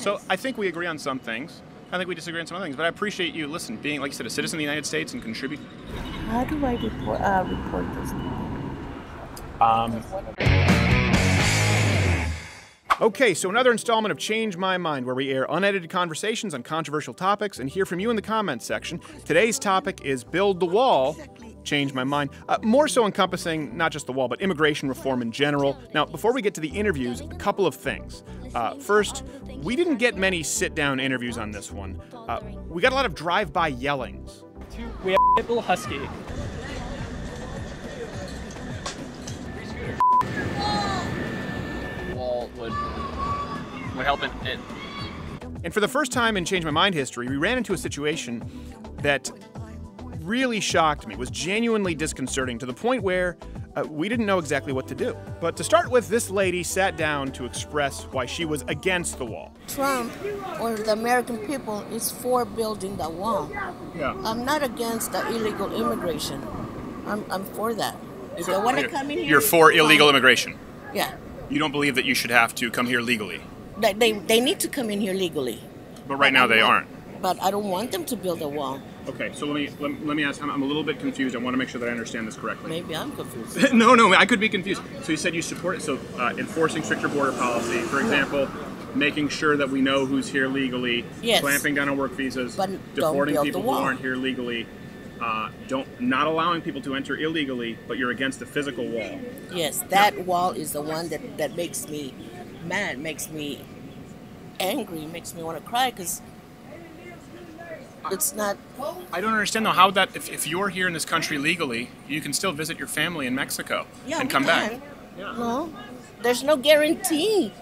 So I think we agree on some things. I think we disagree on some other things. But I appreciate you, listen, being, like you said, a citizen of the United States and contributing. How do I report this? Okay, so another installment of Change My Mind, where we air unedited conversations on controversial topics and hear from you in the comments section. Today's topic is Build the Wall, Change My Mind, more so encompassing not just the wall, but immigration reform in general. Now, before we get to the interviews, a couple of things. First, we didn't get many sit-down interviews on this one. We got a lot of drive-by yellings. We have Pitbull Husky. Wall would help it. And for the first time in Change My Mind history, we ran into a situation that really shocked me, was genuinely disconcerting to the point where we didn't know exactly what to do. But to start with, this lady sat down to express why she was against the wall. Trump or the American people is for building the wall. Yeah. I'm not against the illegal immigration. I'm for that. If they want to come in here, You're for illegal fine. immigration? Yeah. You don't believe that you should have to come here legally? They need to come in here legally. But right now they aren't. But I don't want them to build a wall. Okay, so let me ask, I'm a little bit confused. I want to make sure that I understand this correctly. Maybe I'm confused. No, I could be confused. So you said you support it, so enforcing stricter border policy, for example, making sure that we know who's here legally, Yes. clamping down on work visas, But don't deporting build the people who wall. aren't here legally, not allowing people to enter illegally, but you're against the physical wall. Yes, that wall is the one that makes me mad, makes me angry, makes me want to cry because it's not. I don't understand though how that if you're here in this country legally, you can still visit your family in Mexico and come back. Yeah. No, there's no guarantee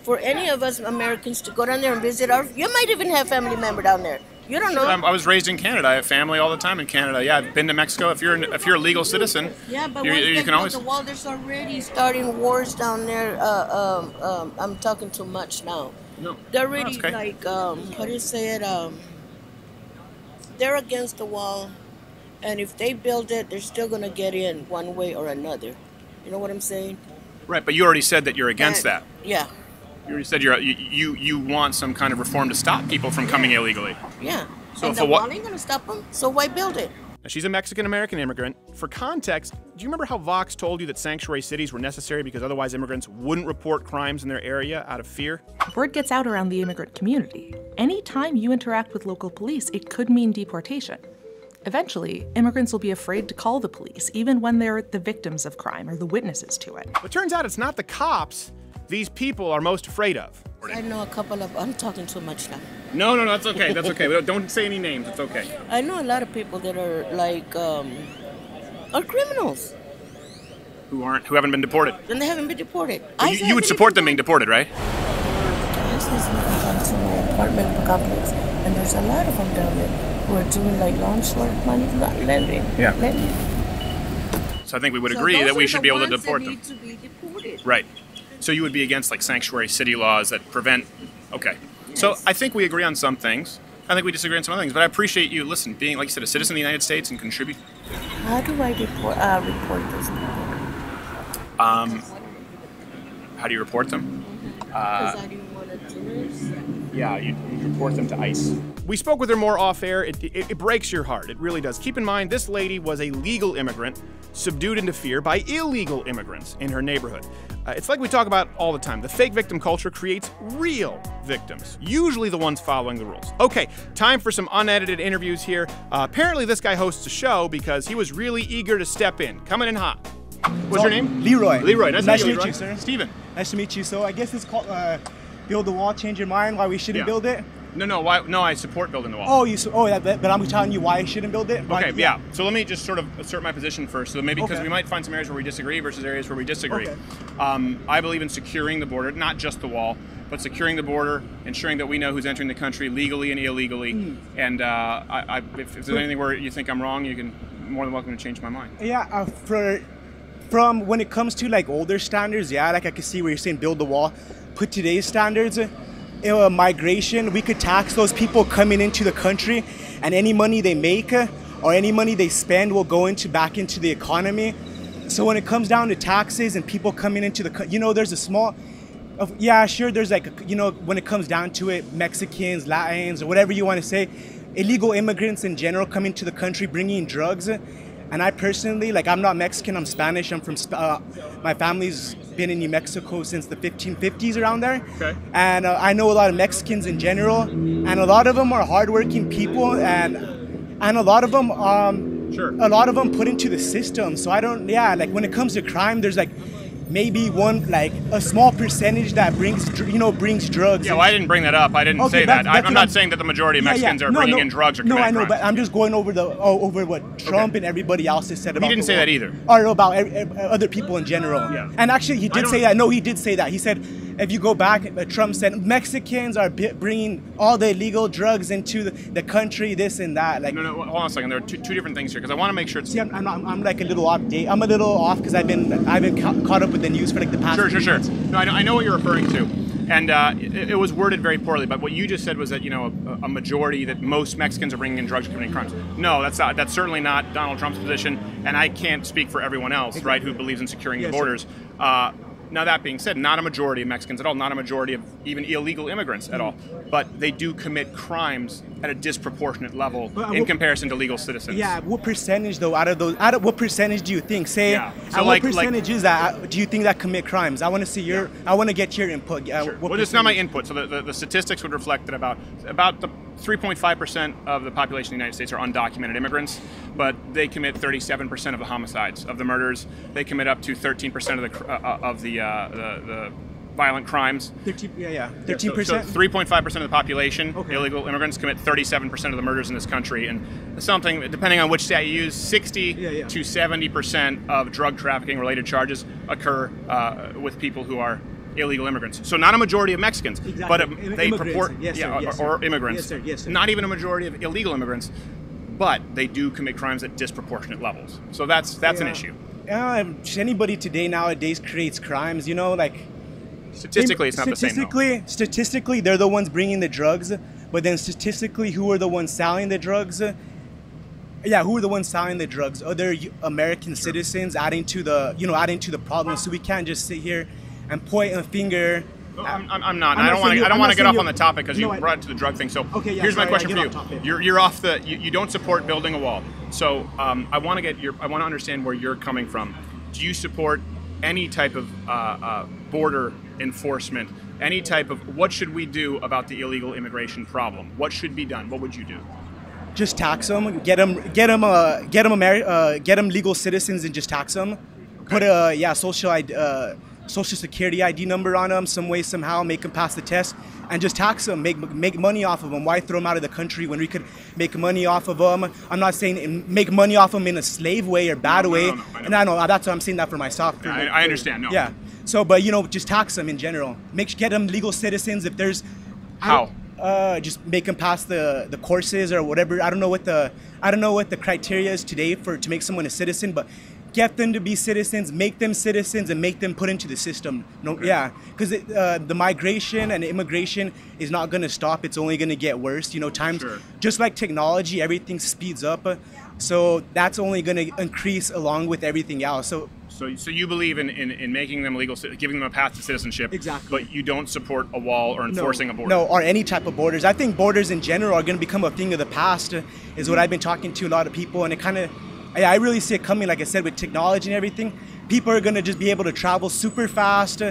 for any of us Americans to go down there and visit our. You might even have family member down there. You don't know. I was raised in Canada. I have family all the time in Canada. Yeah, I've been to Mexico. If you're a legal citizen, Yeah, but you once they can build always. the wall, there's already starting wars down there. I'm talking too much now. No, They're already that's okay. like, how do you say it? They're against the wall, and if they build it, they're still gonna get in one way or another. You know what I'm saying? Right, but you already said that you're against And- that. Yeah, You already said you want some kind of reform to stop people from coming illegally. yeah. So and for the what- wall ain't gonna stop them. So why build it? Now, she's a Mexican-American immigrant. For context, do you remember how Vox told you that sanctuary cities were necessary because otherwise immigrants wouldn't report crimes in their area out of fear? Word gets out around the immigrant community. Anytime you interact with local police, it could mean deportation. Eventually, immigrants will be afraid to call the police, even when they're the victims of crime or the witnesses to it. But turns out it's not the cops these people are most afraid of. I know a couple of. I'm talking too much now. No, that's okay. That's okay. Don't say any names. It's okay. I know a lot of people that are like are criminals Who haven't been deported. and they haven't been deported. You would support them being deported, right? I just recently come to my apartment complex, and there's a lot of them down there who are doing like loan short money, lending. Yeah. Lending. So I think we would So agree those that we are should the be able to ones that deport them. need to be deported. Right. So you would be against like sanctuary city laws that prevent. Okay. So Yes. I think we agree on some things. I think we disagree on some other things. But I appreciate you, listen, being, like you said, a citizen of the United States and contribute. How do I report this? How do you report them? Because I didn't want to do this. Yeah, you report them to ICE. We spoke with her more off air. It breaks your heart. It really does. Keep in mind, this lady was a legal immigrant subdued into fear by illegal immigrants in her neighborhood. It's like we talk about all the time. The fake victim culture creates real victims, usually the ones following the rules. Okay, time for some unedited interviews here. Apparently this guy hosts a show because he was really eager to step in. Coming in hot. What's your name? Leroy. Leroy. Nice Nice to to meet meet you, you, sir. Steven. Nice to meet you. So I guess it's called Build the Wall, Change Your Mind, why we shouldn't Yeah. build it. No, why? No, I support building the wall. But I'm telling you why I shouldn't build it. Okay, yeah. So let me just sort of assert my position first. So maybe because Okay. we might find some areas where we disagree versus areas where we disagree. Okay. I believe in securing the border, not just the wall, but securing the border, ensuring that we know who's entering the country legally and illegally. And if there's anything where you think I'm wrong, you can more than welcome to change my mind. Yeah, from when it comes to like older standards, yeah, like I can see where you're saying build the wall. Put today's standards, migration, we could tax those people coming into the country, and any money they make or any money they spend will go back into the economy. So when it comes down to taxes and people coming into there's a small Yeah, sure. There's like, you know, when it comes down to it, Mexicans, Latins, or whatever you want to say, illegal immigrants in general come into the country bringing drugs. And I personally, like, I'm not Mexican, I'm Spanish. I'm from, my family's been in New Mexico since the 1550s, around there. Okay. And I know a lot of Mexicans in general, and a lot of them are hardworking people, and a lot of them, Sure. a lot of them put into the system. So I don't, yeah, like when it comes to crime, there's like maybe one, like a small percentage that brings drugs. Yeah, well, I didn't bring that up. I didn't say that. I'm not saying that the majority of Mexicans are bringing in drugs or committing No, I know, crimes. but I'm just going over over what Trump and everybody else has said about. He didn't say that either. Or about other people in general. Yeah. And actually, he did say that. No, he did say that. He said, if you go back, Trump said Mexicans are bringing all the illegal drugs into the country, this and that. Like, No, hold on a second. There are two different things here because I want to make sure it's. see, I'm like a little off date. I'm a little off because I've been caught up with the news for like the past. Sure. No, I know what you're referring to, and it was worded very poorly. But what you just said was that a majority that most Mexicans are bringing in drugs or committing crimes. No, that's certainly not Donald Trump's position, and I can't speak for everyone else, right, who believes in securing the borders. Now that being said, not a majority of Mexicans at all, not a majority of even illegal immigrants at all, but they do commit crimes at a disproportionate level in comparison to legal citizens. Yeah, what percentage though out of those? What percentage do you think? Say, Yeah. So what like- percentage is that? Do you think that commit crimes? I want to see I want to get your input. Sure. What Well, it's not my percentage? input. So the statistics would reflect that about the 3.5% of the population of the United States are undocumented immigrants, but they commit 37% of the homicides, of the murders. They commit up to 13% of the violent crimes. 13%. So 3.5% of the population, Okay. illegal immigrants, commit 37% of the murders in this country, and something, depending on which stat you use, 60 to 70% of drug trafficking related charges occur with people who are illegal immigrants. So not a majority of Mexicans, Exactly. but they Immigrants. purport, Yes, sir. Yes, sir. or immigrants. Yes, sir. Not even a majority of illegal immigrants, but they do commit crimes at disproportionate levels. So that's an issue. Anybody today nowadays creates crimes. You know, like. Statistically, it's not the same. Though. Statistically, they're the ones bringing the drugs, but then statistically, who are the ones selling the drugs? Yeah, who are the ones selling the drugs? Other American citizens adding to the problem. So we can't just sit here and point a finger. I'm not. I don't want to get off on the topic because you brought it to the drug thing. So Okay, yeah, here's my sorry, question I for get off you. topic. You're off the. You don't support building a wall. So I want to understand where you're coming from. Do you support any type of border enforcement? Any type of what should we do about the illegal immigration problem? What should be done? What would you do? Just tax them, get them legal citizens, and just tax them. Put a social security ID number on them, some way, somehow, make them pass the test, and just tax them. Make money off of them. Why throw them out of the country when we could make money off of them? I'm not saying make money off them in a slave way or bad way. No, And I know that's what I'm saying that for myself. I understand. No. Yeah. So, but just tax them in general. Get them legal citizens. If there's How? Just make them pass the courses or whatever. I don't know what the criteria is today to make someone a citizen, but get them to be citizens, make them citizens, and make them put into the system. No, okay. Yeah, because the migration and immigration is not going to stop. It's only going to get worse. Times just like technology, everything speeds up. So that's only going to increase along with everything else. So you believe in making them legal, giving them a path to citizenship. Exactly. But you don't support a wall or enforcing a border. No, or any type of borders. I think borders in general are going to become a thing of the past, is what I've been talking to a lot of people, and I really see it coming. Like I said, with technology and everything, people are going to just be able to travel super fast,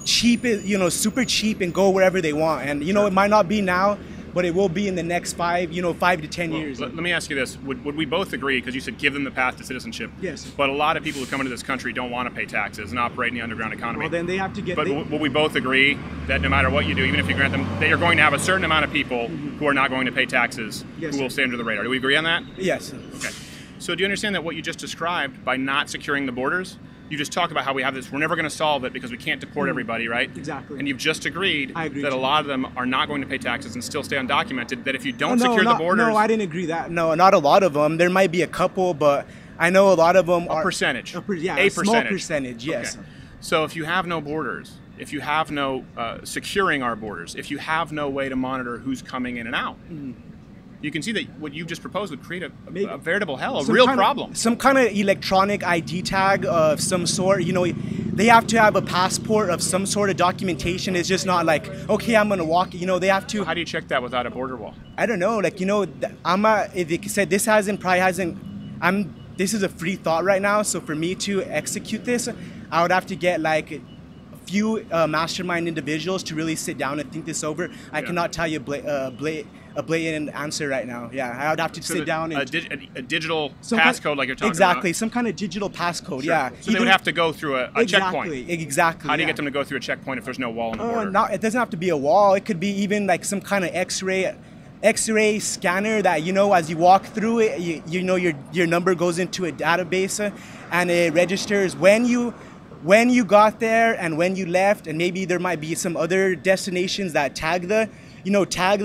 cheap, super cheap, and go wherever they want. And it might not be now, but it will be in the next 5 to 10 years. Let me ask you this. Would we both agree, because you said give them the path to citizenship. Yes. But a lot of people who come into this country don't want to pay taxes and operate in the underground economy. Well, then they have to get... But will we both agree that no matter what you do, even if you grant them, that you're going to have a certain amount of people who are not going to pay taxes, who will stay under the radar? Do we agree on that? Yes. Okay. So do you understand that what you just described, by not securing the borders, you just talked about how we have this, we're never going to solve it because we can't deport everybody, right? Exactly. And you've just agreed I agree that a too. lot of them are not going to pay taxes and still stay undocumented, that if you don't secure the borders... No, I didn't agree that. No, not a lot of them. There might be a couple, but I know a lot of them are... Percentage. A percentage. small percentage, yes. Okay. So if you have no borders, if you have no securing our borders, if you have no way to monitor who's coming in and out, you can see that what you've just proposed would create a veritable hell, a real problem. Some kind of electronic ID tag of some sort. they have to have a passport of some sort of documentation. It's just not like, okay, I'm gonna walk. You know, they have to. How do you check that without a border wall? I don't know. Like, you know, they said this this is a free thought right now. So for me to execute this, I would have to get like a few mastermind individuals to really sit down and think this over. I cannot tell you a blatant answer right now. Yeah, I would have to sit down and a digital passcode like you're talking exactly, about. some kind of digital passcode. Sure. Yeah. So they would have to go through a checkpoint. Exactly. How do you get them to go through a checkpoint if there's no wall on the border? It doesn't have to be a wall. It could be even like some kind of X-ray scanner that, you know, as you walk through it, you know your number goes into a database and it registers when you got there and when you left, and maybe there might be some other destinations that tag the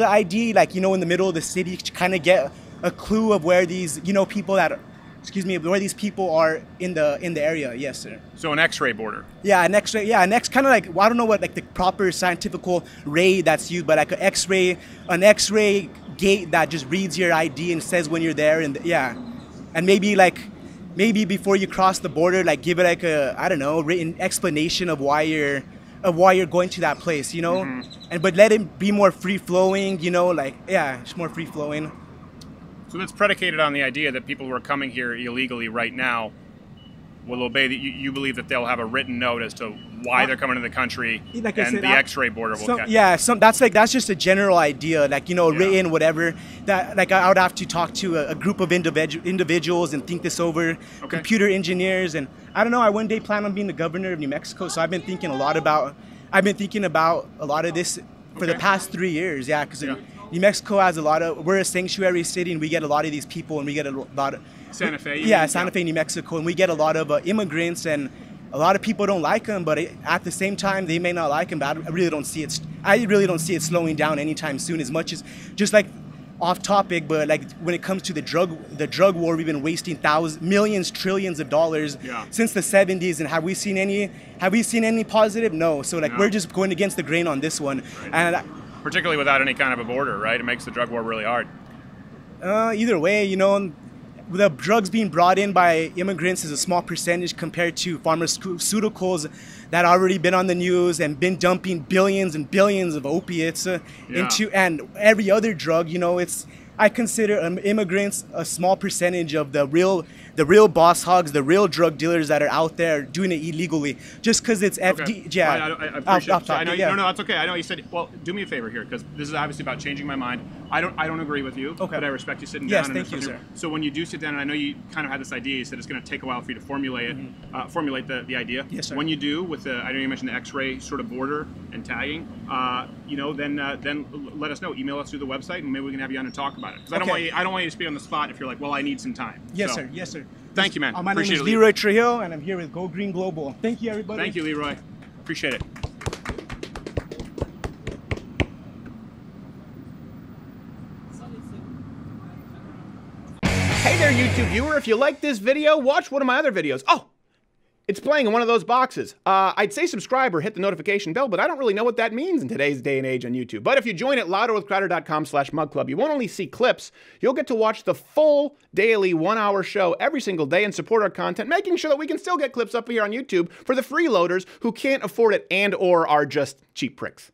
ID, like, you know, in the middle of the city to kind of get a clue of where these, you know, where these people are in the area. Yes, sir. So an X-ray border. Yeah, an X-ray. Yeah, an X kind of like, well, I don't know what like the proper scientific ray that's used, but like an X-ray gate that just reads your ID and says when you're there, and and maybe before you cross the border, like give it like a, I don't know, written explanation of why you're going to that place, you know, but let it be more free flowing, you know, like it's more free flowing. So that's predicated on the idea that people who are coming here illegally right now will obey. You believe that they'll have a written note as to why they're coming to the country, like and the X-ray border will catch. Yeah, that's just a general idea, like, you know, written whatever. That like I would have to talk to a group of individuals and think this over. Okay. Computer engineers, and I don't know. I one day plan on being the governor of New Mexico, so I've been thinking a lot about a lot of this for the past 3 years. Yeah, because New Mexico has we're a sanctuary city, and we get a lot of these people, and we get a lot of Santa Fe. Yeah, Santa Fe, New Mexico, and we get a lot of immigrants, and a lot of people don't like them, but at the same time, they may not like them. But I really don't see it slowing down anytime soon. As much as, just like off topic, but like when it comes to the drug war, we've been wasting millions, trillions of dollars since the 70s, and have we seen any positive? No. So like we're just going against the grain on this one, and particularly without any kind of a border, right? It makes the drug war really hard. Either way, you know, the drugs being brought in by immigrants is a small percentage compared to pharmaceuticals that already been on the news and been dumping billions and billions of opiates into, and every other drug. You know, I consider immigrants a small percentage of the real boss hogs, the real drug dealers that are out there doing it illegally, just because it's FD. Yeah, I appreciate it. I know, no, that's okay. I know you said, well, do me a favor here, because this is obviously about changing my mind. I don't agree with you, but I respect you sitting down. Yes, thank you, sir. So when you do sit down, and I know you kind of had this idea, you said it's going to take a while for you to formulate the idea. Yes, sir. When you do, I know you mentioned the X-ray sort of border and tagging, you know, then let us know. Email us through the website, and maybe we can have you on and talk about it. Because I don't want you to speak on the spot if you're like, well, I need some time. Yes, sir. Yes, sir. Thank you, man. My name is Leroy Trujillo, and I'm here with Go Green Global. Thank you, everybody. Thank you, Leroy. Appreciate it. Hey there, YouTube viewer. If you like this video, watch one of my other videos. Oh, it's playing in one of those boxes. I'd say subscribe or hit the notification bell, but I don't really know what that means in today's day and age on YouTube. But if you join at louderwithcrowder.com/mugclub, you won't only see clips, you'll get to watch the full daily 1-hour show every single day and support our content, making sure that we can still get clips up here on YouTube for the freeloaders who can't afford it and or are just cheap pricks.